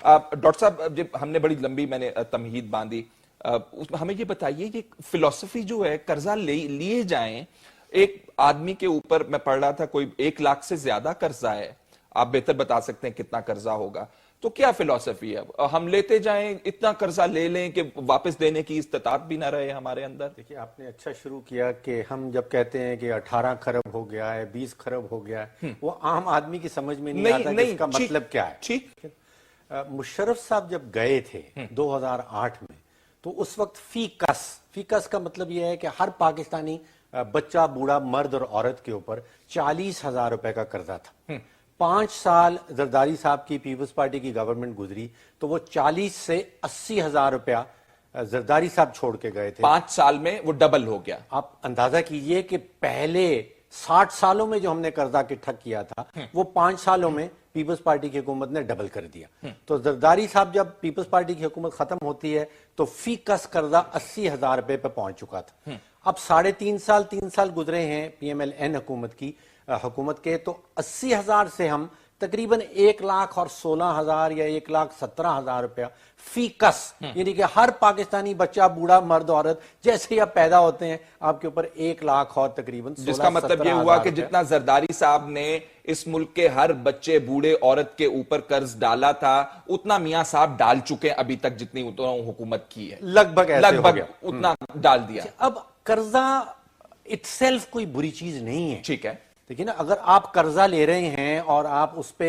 Doctor صاحب جب ہم نے بڑی لمبی میں نے تمہید باندھی، ہمیں یہ بتائیے کہ فلسفی جو ہے قرضہ لیے جائیں، ایک آدمی کے اوپر میں پڑھ رہا تھا کوئی 1 لاکھ سے زیادہ قرضہ ہے، آپ بہتر بتا سکتے ہیں کتنا قرضہ ہوگا، تو کیا فلسفی ہے؟ ہم لیتے جائیں، اتنا قرضہ لے لیں کہ واپس دینے کی استطاعت بھی نہ رہے ہمارے اندر؟ دیکھیے آپ نے اچھا شروع کیا کہ ہم جب کہتے ہیں کہ 18 کھرب ہو گیا ہے، 20 کھرب ہو گیا ہے، وہ عام آدمی کی سمجھ میں نہیں آتا کہ اس کا مطلب کیا ہے۔ ٹھیک، مشرف صاحب جب گئے تھے 2008 میں، تو اس وقت فی کس کا مطلب یہ ہے کہ ہر پاکستانی بچہ، بوڑھا، مرد اور عورت کے اوپر 40,000 روپے کا قرضہ تھا۔ 5 سال زرداری صاحب کی پیپلز پارٹی کی گورنمنٹ گزری تو وہ 40 سے 80,000 روپیہ زرداری صاحب چھوڑ کے گئے تھے۔ 5 سال میں وہ ڈبل ہو گیا۔ آپ اندازہ کیجئے کہ پہلے 60 سالوں میں جو ہم نے قرضہ اکٹھا کیا تھا وہ 5 سالوں میں پیپلز پارٹی کی حکومت نے ڈبل کر دیا۔ تو زرداری صاحب جب پیپلز پارٹی کی حکومت ختم ہوتی ہے تو فی کس قرضہ 80,000 روپے پہ پہنچ چکا تھا۔ اب 3 سال گزرے ہیں پی ایم ایل این حکومت کے، تو 80,000 سے ہم تقریباً 1,16,000 یا 1,17,000 روپیہ فی کس، یعنی کہ ہر پاکستانی بچہ، بوڑھا، مرد، عورت جیسے ہی آپ پیدا ہوتے ہیں آپ کے اوپر 1 لاکھ اور تقریباً 16,000، جس کا مطلب یہ ہوا کہ جتنا زرداری صاحب نے اس ملک کے ہر بچے، بوڑھے، عورت کے اوپر قرض ڈالا تھا اتنا میاں صاحب ڈال چکے ہیں ابھی تک، جتنی حکومت کی ہے لگ بھگ اتنا ڈال دیا۔ اب قرضہ اٹ سیلف کوئی بری چیز نہیں ہے، ٹھیک ہے، دیکھیں نا، اگر آپ قرضہ لے رہے ہیں اور آپ اس پہ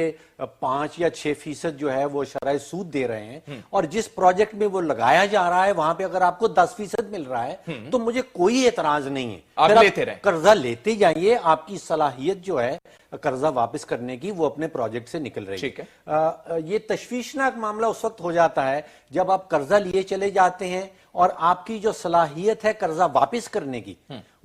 5 یا 6% جو ہے وہ شرح سود دے رہے ہیں، اور جس پروجیکٹ میں وہ لگایا جا رہا ہے وہاں پہ اگر آپ کو 10% مل رہا ہے تو مجھے کوئی اعتراض نہیں ہے۔ آپ لیتے رہیں، قرضہ لیتے جائیے، آپ کی صلاحیت جو ہے قرضہ واپس کرنے کی وہ اپنے پروجیکٹ سے نکل رہی ہے۔ یہ تشویشناک معاملہ اس وقت ہو جاتا ہے جب آپ قرضہ لیے چلے جاتے ہیں اور آپ کی جو صلاحیت ہے قرضہ واپس کرنے کی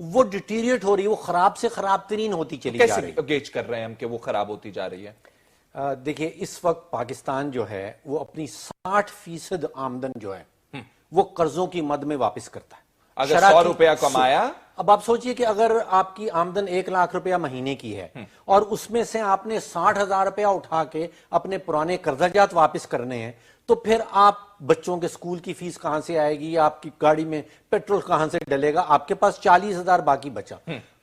وہ ڈیٹیریٹ ہو رہی ہے، وہ خراب سے خراب ترین ہوتی چلی جا رہی ہے۔ کیسے گیج کر رہے ہیں ہم کہ وہ خراب ہوتی جا رہی ہے؟ دیکھیں اس وقت پاکستان جو ہے وہ اپنی 60% آمدن جو ہے وہ قرضوں کی مد میں واپس کرتا ہے۔ اگر 100 روپیہ کمایا، اب آپ سوچئے کہ اگر آپ کی آمدن 1 لاکھ روپیہ مہینے کی ہے اور اس میں سے آپ نے 60,000 روپیہ اٹھا کے اپنے پرانے قرضہ جات واپس کرنے ہیں، تو پھر آپ بچوں کے سکول کی فیس کہاں سے آئے گی، آپ کی گاڑی میں پیٹرول کہاں سے ڈلے گا؟ آپ کے پاس 40,000 باقی بچا۔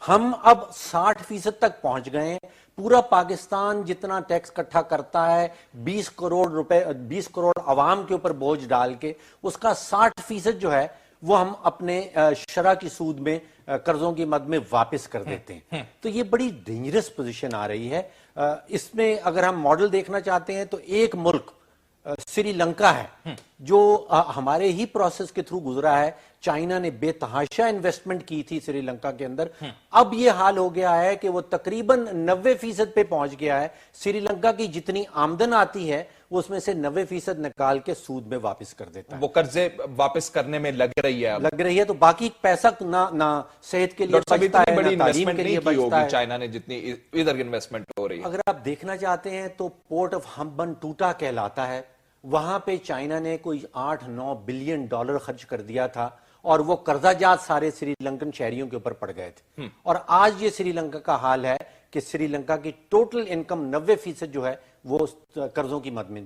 ہم اب 60% تک پہنچ گئے ہیں۔ پورا پاکستان جتنا ٹیکس اکٹھا کرتا ہے 20 کروڑ عوام کے اوپر بوجھ ڈال کے، اس کا 60% جو ہے وہ ہم اپنے شرح کی سود میں قرضوں کی مد میں واپس کر دیتے ہیں۔ تو یہ بڑی ڈینجرس پوزیشن آ رہی ہے۔ اس میں اگر ہم ماڈل دیکھنا چاہتے ہیں تو ایک ملک سری لنکا ہے جو ہمارے ہی پروسیس کے تھرو گزرا ہے۔ چائنا نے بے تحاشا انویسٹمنٹ کی تھی سری لنکا کے اندر، اب یہ حال ہو گیا ہے کہ وہ تقریباً 90% پہ پہنچ گیا ہے۔ سری لنکا کی جتنی آمدن آتی ہے وہ اس میں سے 90% نکال کے سود میں واپس کر دیتا ہے۔ وہ قرضے واپس کرنے میں لگ رہی ہے تو باقی پیسہ نہ صحت کے لیے بچتا ہے، نہ تعلیم کے لیے بچتا ہے۔ چائنا نے جتنی ادھر انویسٹمنٹ ہو رہی ہے، اگر آپ دیکھنا چاہتے ہیں تو پورٹ آف ہمبن ٹوٹا کہلاتا ہے، وہاں پہ چائنا نے کوئی 8-9 بلین ڈالر خرچ کر دیا تھا اور وہ قرضہ جات سارے سری لنکن شہریوں کے اوپر پڑ گئے تھے۔ اور آج یہ سری لنکا کا حال ہے کہ سری لنکا کی ٹوٹل انکم 90% جو ہے وہ قرضوں کی مد میں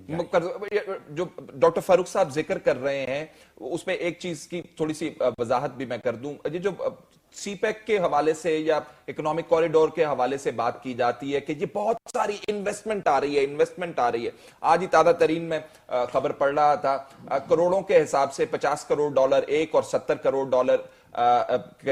جو ڈاکٹر فاروق صاحب ذکر کر رہے ہیں اس میں ایک چیز کی تھوڑی سی وضاحت بھی میں کر دوں۔ یہ جو سی پیک کے حوالے سے یا اکنامک کوریڈور کے حوالے سے بات کی جاتی ہے کہ یہ بہت ساری انویسٹمنٹ آ رہی ہے۔ آج ہی تازہ ترین میں خبر پڑھ رہا تھا، کروڑوں کے حساب سے 50 کروڑ ڈالر ایک اور 70 کروڑ ڈالر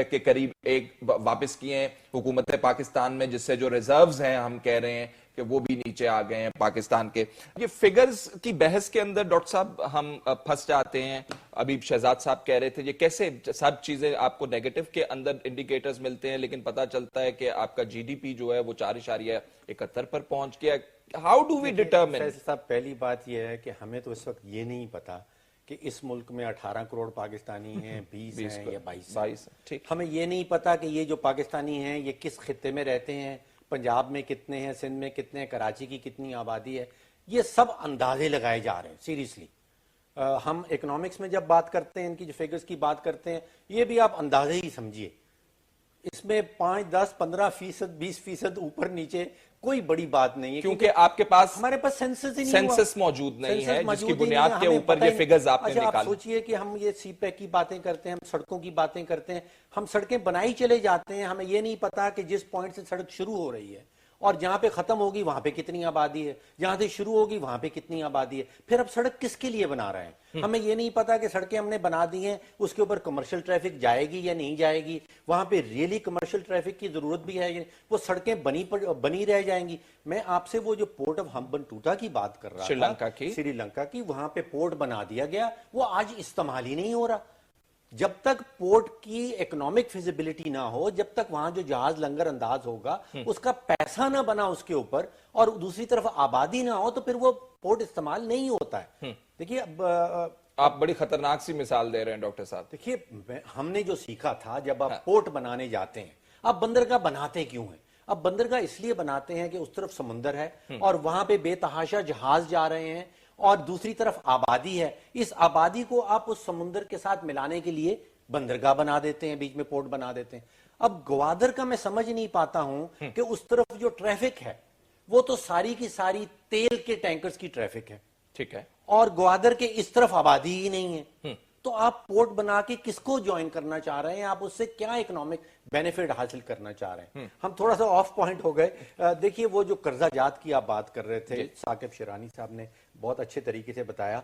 کے قریب ایک واپس کیے ہیں حکومت پاکستان میں، جس سے جو ریزروز ہیں ہم کہہ رہے ہیں کہ وہ بھی نیچے آ گئے ہیں پاکستان کے۔ یہ فگرز کی بحث کے اندر ڈاکٹر صاحب ہم پھنس جاتے ہیں۔ ابھی شہزاد صاحب کہہ رہے تھے یہ کیسے سب چیزیں آپ کو نیگیٹو کے اندر انڈیکیٹرز ملتے ہیں لیکن پتہ چلتا ہے کہ آپ کا جی ڈی پی جو ہے وہ 4.71 پر پہنچ گیا۔ How do we determine? صاحب پہلی بات یہ ہے کہ ہمیں تو اس وقت یہ نہیں پتا کہ اس ملک میں 18 کروڑ پاکستانی ہیں، 20 ہیں یا 22 ہیں۔ ہمیں یہ نہیں پتا کہ یہ جو پاکستانی ہیں یہ کس خطے میں رہتے ہیں، پنجاب میں کتنے ہیں، سندھ میں کتنے ہیں، کراچی کی کتنی آبادی ہے۔ یہ سب اندازے لگائے جا رہے ہیں سیریسلی۔ ہم اکنامکس میں جب بات کرتے ہیں، ان کی جو فگرز کی بات کرتے ہیں، یہ بھی آپ اندازے ہی سمجھیے۔ اس میں 5, 10, 15%, 20% اوپر نیچے کوئی بڑی بات نہیں ہے، کیونکہ آپ کے پاس ہمارے پاس سینسس ہی نہیں ہوا، سینسس موجود نہیں ہے جس کی بنیاد کے ہمیں اوپر پتہ یہ ہی نہیں۔ فگرز آپ نے اچھا آپ نکالے۔ سوچئے کہ ہم یہ سی پیک کی باتیں کرتے ہیں، ہم سڑکوں کی باتیں کرتے ہیں، ہم سڑکیں بنائی چلے جاتے ہیں، ہمیں یہ نہیں پتا کہ جس پوائنٹ سے سڑک شروع ہو رہی ہے اور جہاں پہ ختم ہوگی وہاں پہ کتنی آبادی ہے، جہاں سے شروع ہوگی وہاں پہ کتنی آبادی ہے، پھر اب سڑک کس کے لیے بنا رہے ہیں؟ ہمیں یہ نہیں پتا کہ سڑکیں ہم نے بنا دی ہیں اس کے اوپر کمرشل ٹریفک جائے گی یا نہیں جائے گی، وہاں پہ ریئلی کمرشل ٹریفک کی ضرورت بھی ہے، وہ سڑکیں بنی رہ جائیں گی۔ میں آپ سے وہ جو پورٹ آف ہمبنٹوٹا کی بات کر رہا تھا، سری لنکا کی، وہاں پہ پورٹ بنا دیا گیا، وہ آج استعمال ہی نہیں ہو رہا۔ جب تک پورٹ کی اکنامک فیزیبلٹی نہ ہو، جب تک وہاں جو جہاز لنگر انداز ہوگا اس کا پیسہ نہ بنا اس کے اوپر اور دوسری طرف آبادی نہ ہو، تو پھر وہ پورٹ استعمال نہیں ہوتا ہے۔ دیکھیے آپ بڑی خطرناک سی مثال دے رہے ہیں ڈاکٹر صاحب۔ دیکھیے ہم نے جو سیکھا تھا، جب آپ پورٹ بنانے جاتے ہیں، آپ بندرگاہ بناتے کیوں ہیں؟ اب بندرگاہ اس لیے بناتے ہیں کہ اس طرف سمندر ہے اور وہاں پہ بے تحاشا جہاز جا رہے ہیں اور دوسری طرف آبادی ہے، اس آبادی کو آپ اس سمندر کے ساتھ ملانے کے لیے بندرگاہ بنا دیتے ہیں، بیچ میں پورٹ بنا دیتے ہیں۔ اب گوادر کا میں سمجھ نہیں پاتا ہوں کہ اس طرف جو ٹریفک ہے وہ تو ساری کی ساری تیل کے ٹینکرز کی ٹریفک ہے، ٹھیک ہے، اور گوادر کے اس طرف آبادی ہی نہیں ہے، تو آپ پورٹ بنا کے کس کو جوائن کرنا چاہ رہے ہیں؟ آپ اس سے کیا اکنامک بینیفٹ حاصل کرنا چاہ رہے ہیں؟ ہم تھوڑا سا آف پوائنٹ ہو گئے۔ دیکھیے وہ جو قرضہ جات کی آپ بات کر رہے تھے، ثاقب شیرانی صاحب نے بہت اچھے طریقے سے بتایا۔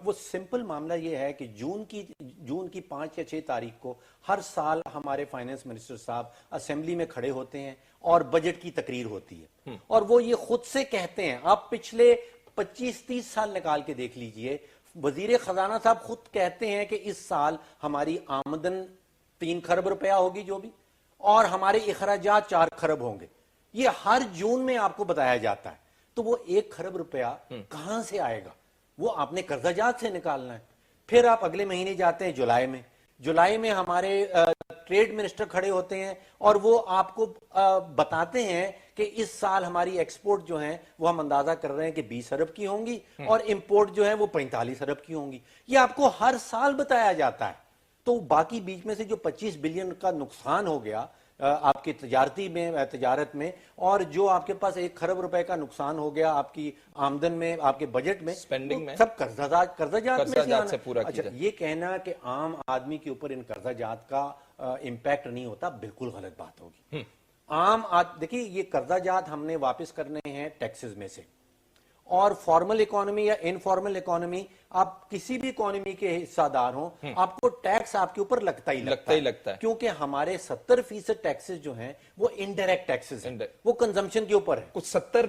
وہ سمپل معاملہ یہ ہے کہ جون کی 5 یا 6 تاریخ کو ہر سال ہمارے فائنانس منسٹر صاحب اسمبلی میں کھڑے ہوتے ہیں اور بجٹ کی تقریر ہوتی ہے، اور وہ یہ خود سے کہتے ہیں، آپ پچھلے 25-30 سال نکال کے دیکھ لیجئے، وزیر خزانہ صاحب خود کہتے ہیں کہ اس سال ہماری آمدن 3 کھرب روپیہ ہوگی جو بھی، اور ہمارے اخراجات 4 کھرب ہوں گے۔ یہ ہر جون میں آپ کو بتایا جاتا ہے۔ تو وہ 1 کھرب روپیہ کہاں سے آئے گا؟ وہ آپ نے قرضہ جات سے نکالنا ہے۔ پھر آپ اگلے مہینے جاتے ہیں جولائی میں ہمارے ٹریڈ منسٹر کھڑے ہوتے ہیں اور وہ آپ کو بتاتے ہیں کہ اس سال ہماری ایکسپورٹ جو ہیں وہ ہم اندازہ کر رہے ہیں کہ 20 ارب کی ہوں گی اور امپورٹ جو ہے وہ 45 ارب کی ہوں گی۔ یہ آپ کو ہر سال بتایا جاتا ہے۔ تو باقی بیچ میں سے جو 25 بلین کا نقصان ہو گیا آپ کی تجارت میں، اور جو آپ کے پاس 1 کھرب روپے کا نقصان ہو گیا آپ کی آمدن میں، آپ کے بجٹ میں، سب قرضہ جات میں سے پورا۔ اچھا یہ کہنا کہ عام آدمی کے اوپر ان قرضہ جات کا امپیکٹ نہیں ہوتا، بالکل غلط بات ہوگی۔ دیکھیے یہ قرضہ جات ہم نے واپس کرنے ہیں ٹیکسز میں سے، اور فارمل اکانومی یا انفارمل اکانومی، آپ کسی بھی اکانومی کے حصہ دار ہوں، آپ کو ٹیکس آپ کے اوپر لگتا ہی لگتا ہے، کیونکہ ہمارے 70% ٹیکسز جو ہیں وہ انڈائریکٹ ٹیکسز ہیں، وہ کنزمپشن کے اوپر ہے۔ کچھ 70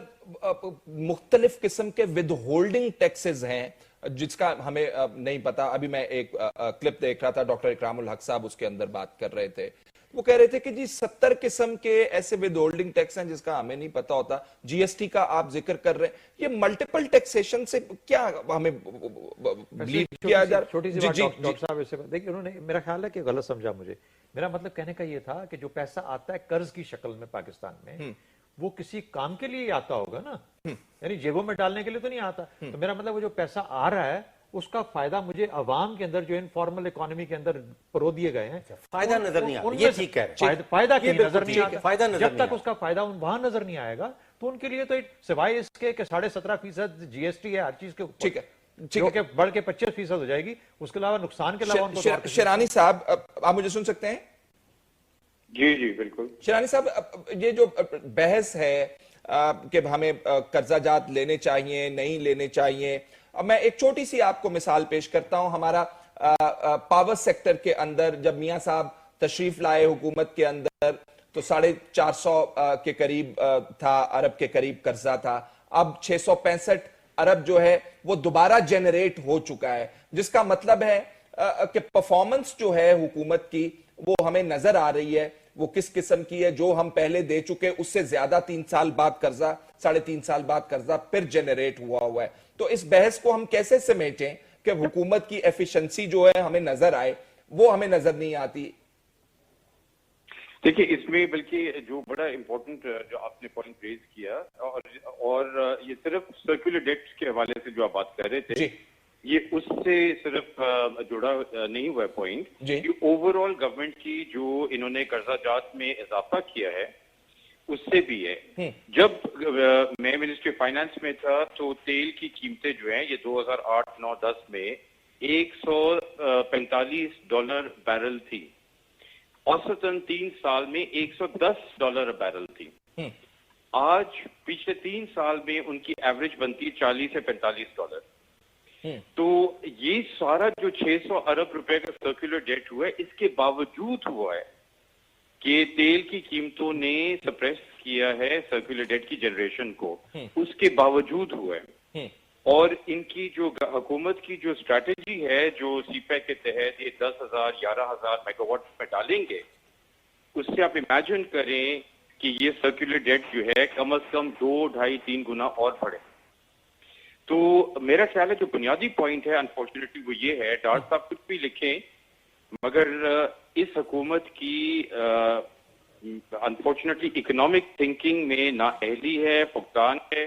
مختلف قسم کے ود ہولڈنگ ٹیکسز ہیں جس کا ہمیں نہیں پتا۔ ابھی میں ایک کلپ دیکھ رہا تھا، ڈاکٹر اکرام الحق صاحب اس کے اندر بات کر رہے تھے، وہ کہہ رہے تھے کہ جی 70 قسم کے ایسے ود ہولڈنگ ٹیکس ہیں جس کا ہمیں نہیں پتا ہوتا۔ جی ایس ٹی کا آپ ذکر کر رہے ہیں، یہ ملٹیپل ٹیکسیشن سے کیا ہمیں بلیڈ کیا جا رہا ہے؟ چھوٹی سی بات ڈاکٹر صاحب اسے دیکھیں، انہوں نے میرا خیال ہے کہ غلط سمجھا مجھے۔ میرا مطلب کہنے کا یہ تھا کہ جو پیسہ آتا ہے قرض کی شکل میں پاکستان میں، وہ کسی کام کے لیے آتا ہوگا نا، یعنی جیبوں میں ڈالنے کے لیے تو نہیں آتا۔ تو میرا مطلب وہ جو پیسہ آ رہا ہے اس کا فائدہ مجھے عوام کے اندر جو انفارمل اکانومی کے اندر پرو دیے گئے ہیں، فائدہ نظر نہیں آتا، یہ ٹھیک کہہ رہے ہیں، فائدہ کہیں نظر نہیں آتا۔ جب تک اس کا فائدہ وہاں نظر نہیں آئے گا تو ان کے لیے تو سوائے اس کے کہ 17.5% جی ایس ٹی ہے ہر چیز کے اوپر، جو کہ بڑھ کے 25% ہو جائے گی، اس کے علاوہ نقصان کے علاوہ۔ شیرانی صاحب آپ مجھے سن سکتے ہیں؟ جی جی بالکل۔ شیرانی صاحب یہ جو بحث ہے کہ ہمیں قرضہ جات لینے چاہیے نہیں لینے چاہیے، اب میں ایک چھوٹی سی آپ کو مثال پیش کرتا ہوں۔ ہمارا پاور سیکٹر کے اندر جب میاں صاحب تشریف لائے حکومت کے اندر تو 450 کے قریب تھا، ارب کے قریب قرضہ تھا، اب 665 ارب جو ہے وہ دوبارہ جنریٹ ہو چکا ہے، جس کا مطلب ہے کہ پرفارمنس جو ہے حکومت کی وہ ہمیں نظر آ رہی ہے، وہ کس قسم کی ہے۔ جو ہم پہلے دے چکے اس سے زیادہ 3 سال بعد قرضہ، 3.5 سال بعد قرضہ پھر جنریٹ ہوا ہے۔ تو اس بحث کو ہم کیسے سمیٹیں کہ حکومت کی ایفیشنسی جو ہے ہمیں نظر آئے، وہ ہمیں نظر نہیں آتی۔ دیکھیے اس میں بلکہ جو بڑا امپورٹنٹ جو آپ نے پوائنٹ ریز کیا، اور یہ صرف سرکولر ڈیٹ کے حوالے سے جو آپ بات کر رہے تھے، یہ اس سے صرف جڑا نہیں ہوا پوائنٹ جی کہ اوور آل گورنمنٹ کی جو انہوں نے قرضہ جات میں اضافہ کیا ہے اس سے بھی ہے. جب میں منسٹری فائنانس میں تھا تو تیل کی قیمتیں جو ہیں یہ 2008-9-10 میں $145 بیرل تھی. اوسطاً 3 سال میں $110 بیرل تھی. آج پچھلے 3 سال میں ان کی ایوریج بنتی ہے $40 سے $45. تو یہ سارا جو 600 ارب روپے کا سرکولر ڈیٹ ہوا ہے اس کے باوجود ہوا ہے کہ تیل کی قیمتوں نے سپریس کیا ہے سرکولر ڈیٹ کی جنریشن کو. اس کے باوجود ہوا ہے. اور ان کی جو حکومت کی جو اسٹریٹجی ہے جو سی پیک کے تحت یہ 10,000 11,000 میگا واٹ میں ڈالیں گے اس سے آپ امیجن کریں کہ یہ سرکولر ڈیٹ جو ہے کم از کم 2, 2.5, 3 گنا اور بڑھے. تو میرا خیال ہے جو بنیادی پوائنٹ ہے انفارچونیٹلی وہ یہ ہے ڈاکٹر صاحب کچھ بھی لکھیں مگر اس حکومت کی انفارچونیٹلی اکنامک تھنکنگ میں نااہلی ہے, فقدان ہے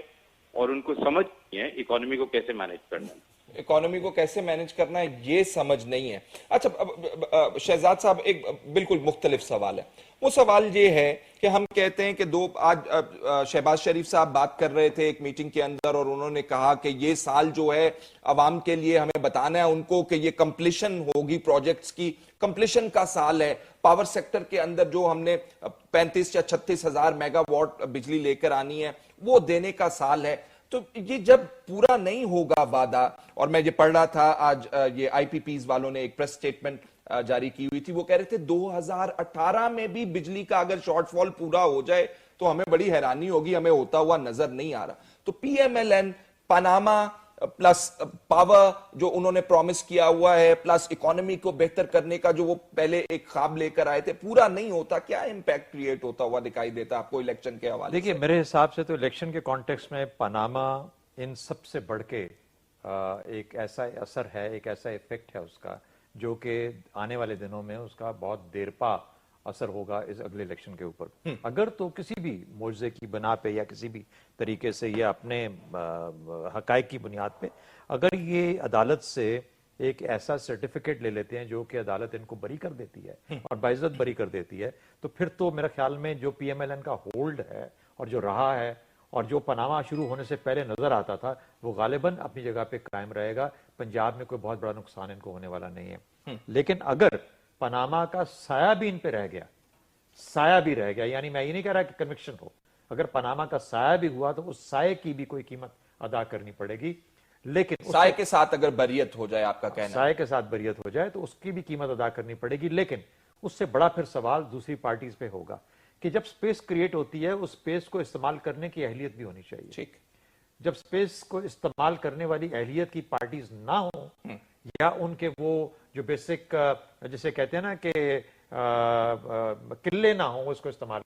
اور ان کو سمجھ نہیں ہے اکانومی کو کیسے مینج کرنا ہے. اکانومی کو کیسے مینج کرنا ہے یہ سمجھ نہیں ہے. اچھا شہزاد صاحب ایک بالکل مختلف سوال ہے. وہ سوال یہ ہے کہ ہم کہتے ہیں کہ آج شہباز شریف صاحب بات کر رہے تھے ایک میٹنگ کے اندر اور انہوں نے کہا کہ یہ سال جو ہے عوام کے لیے ہمیں بتانا ہے ان کو کہ یہ کمپلیشن ہوگی, پروجیکٹس کی کمپلیشن کا سال ہے. پاور سیکٹر کے اندر جو ہم نے 35 یا 36 ہزار میگا واٹ بجلی لے کر آنی ہے وہ دینے کا سال ہے. تو یہ جب پورا نہیں ہوگا وعدہ, اور میں یہ پڑھ رہا تھا آج یہ آئی پی پیز والوں نے ایک پریس سٹیٹمنٹ جاری کی ہوئی تھی, وہ کہہ رہے تھے 2018 میں بھی بجلی کا اگر شارٹ فال پورا ہو جائے تو ہمیں بڑی حیرانی ہوگی, ہمیں ہوتا ہوا نظر نہیں آ رہا. تو P M L N, Panama plus power جو انہوں نے پرومس کیا ہوا ہے پلس اکانومی کو بہتر کرنے کا جو وہ پہلے ایک خواب لے کر آئے تھے پورا نہیں ہوتا, کیا امپیکٹ کریٹ ہوتا ہوا دکھائی دیتا آپ کو الیکشن کے حوالے سے؟ دیکھیے میرے حساب سے تو الیکشن کے کانٹیکس میں پاناما ان سب سے بڑھ کے ایک ایسا اثر ہے, ایک ایسا ایفیکٹ ہے اس کا جو کہ آنے والے دنوں میں اس کا بہت دیر پا اثر ہوگا اس اگلے الیکشن کے اوپر. اگر تو کسی بھی معجزے کی بنا پہ یا کسی بھی طریقے سے یا اپنے حقائق کی بنیاد پہ اگر یہ عدالت سے ایک ایسا سرٹیفکیٹ لے لیتے ہیں جو کہ عدالت ان کو بری کر دیتی ہے اور باعزت بری کر دیتی ہے, تو پھر تو میرا خیال میں جو پی ایم ایل این کا ہولڈ ہے اور جو رہا ہے اور جو پاناما شروع ہونے سے پہلے نظر آتا تھا وہ غالباً اپنی جگہ پہ قائم رہے گا. پنجاب میں کوئی بہت بڑا نقصان ان کو ہونے والا نہیں ہے. لیکن اگر پاناما کا سایہ بھی ان پہ رہ گیا, سایہ بھی رہ گیا, یعنی میں یہ نہیں کہہ رہا کہ کنوکشن ہو, اگر پاناما کا سایہ بھی ہوا تو اس سایہ کی بھی کوئی قیمت ادا کرنی پڑے گی. لیکن سائے کے ساتھ اگر بریت ہو جائے, آپ کا کہنا سائے کے ساتھ بریت ہو جائے تو اس کی بھی قیمت ادا کرنی پڑے گی. لیکن اس سے بڑا پھر سوال دوسری پارٹیز پہ ہوگا کہ جب سپیس کریٹ ہوتی ہے اس سپیس کو استعمال کرنے کی اہلیت بھی ہونی چاہیے. ٹھیک, جب سپیس کو استعمال کرنے والی اہلیت کی پارٹیز نہ ہوں یا ان کے وہ جو بیسک جسے کہتے ہیں نا کہ قلعے نہ ہوں اس کو استعمال,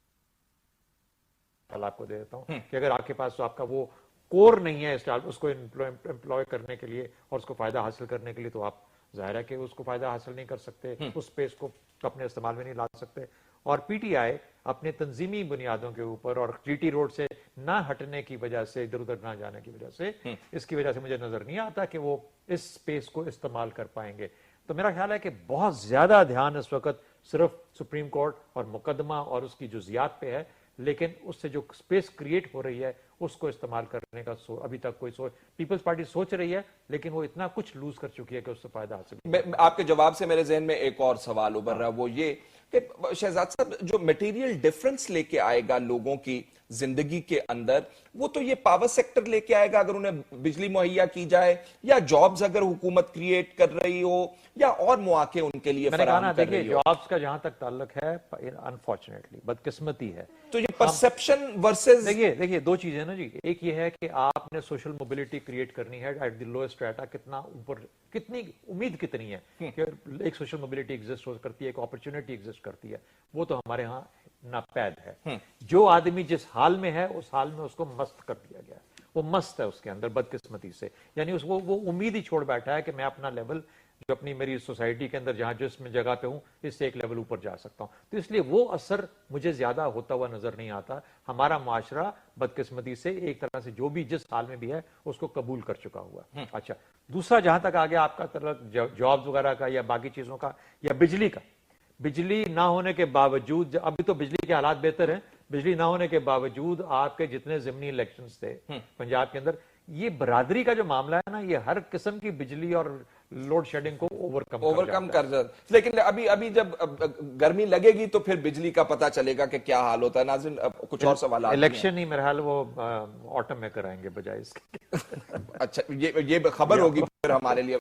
آپ کو دے دیتا ہوں کہ اگر آپ کے پاس آپ کا وہ کور نہیں ہے اس کو امپلوائے کرنے کے لیے اور اس کو فائدہ حاصل کرنے کے لیے, تو آپ ظاہر ہے کہ اس کو فائدہ حاصل نہیں کر سکتے, اس سپیس کو اپنے استعمال میں نہیں لا سکتے. اور پی ٹی آئی اپنے تنظیمی بنیادوں کے اوپر اور جی ٹی روڈ سے نہ ہٹنے کی وجہ سے, ادھر ادھر نہ جانے کی وجہ سے, اس کی وجہ سے مجھے نظر نہیں آتا کہ وہ اس سپیس کو استعمال کر پائیں گے. تو میرا خیال ہے کہ بہت زیادہ دھیان اس وقت صرف سپریم کورٹ اور مقدمہ اور اس کی جزیات پہ ہے, لیکن اس سے جو سپیس کریٹ ہو رہی ہے اس کو استعمال کرنے کا ابھی تک کوئی پیپلز پارٹی سوچ رہی ہے, لیکن وہ اتنا کچھ لوز کر چکی ہے کہ اس سے فائدہ حاصل. آپ کے جواب سے میرے ذہن میں ایک اور سوال ابھر رہا ہے, وہ یہ کہ شہزاد صاحب جو میٹیریل ڈیفرنس لے کے آئے گا لوگوں کی زندگی کے اندر وہ تو یہ پاور سیکٹر لے کے آئے گا اگر انہیں بجلی مہیا کی جائے, یا جابز اگر حکومت کریٹ کر رہی ہو, یا اور مواقع ان کے لیے فراہم کر رہی ہو. جابز کا جہاں تک تعلق ہے انفارچونیٹلی بدقسمتی ہے. تو یہ پرسپشن ورسز دیکھیے دو چیزیں نا جی, ایک یہ ہے کہ آپ نے سوشل موبلٹی کریٹ کرنی ہے ایٹ دی لوئسٹ اسٹریٹا, کتنا اوپر, کتنی امید کتنی ہے کہ ایک سوشل موبلٹی ایگزسٹ کرتی ہے, ایک اپرچونٹی ایگزسٹ کرتی ہے, وہ تو ہمارے ہاں ناپید ہے. جو آدمی جس حال میں ہے اس حال میں اس کو مست کر دیا گیا, وہ مست ہے اس کے اندر بدقسمتی سے, یعنی وہ امید ہی چھوڑ بیٹھا ہے کہ میں اپنا لیول جو اپنی میری سوسائٹی کے اندر جہاں جس میں جگہ پہ ہوں اس سے ایک لیول اوپر جا سکتا ہوں. تو اس لیے وہ اثر مجھے زیادہ ہوتا ہوا نظر نہیں آتا. ہمارا معاشرہ بدقسمتی سے ایک طرح سے جو بھی جس حال میں بھی ہے اس کو قبول کر چکا ہوا. اچھا, دوسرا جہاں تک آگے آپ کا جابز وغیرہ کا یا باقی چیزوں کا یا بجلی کا, بجلی نہ ہونے کے باوجود, ابھی تو بجلی کے حالات بہتر ہیں, بجلی نہ ہونے کے باوجود آپ کے جتنے ضمنی الیکشنز تھے پنجاب کے اندر, یہ برادری کا جو معاملہ ہے نا, یہ ہر قسم کی بجلی اور لوڈ شیڈنگ کو اوور کم کر جاتا. لیکن ابھی جب گرمی لگے گی تو پھر بجلی کا پتہ چلے گا کہ کیا حال ہوتا ہے. ناظرین, کچھ اور سوالات. الیکشن ہی میرا حال وہ آٹم میں کرائیں گے بجائے اس کے. اچھا, یہ خبر ہوگی پھر ہمارے لیے.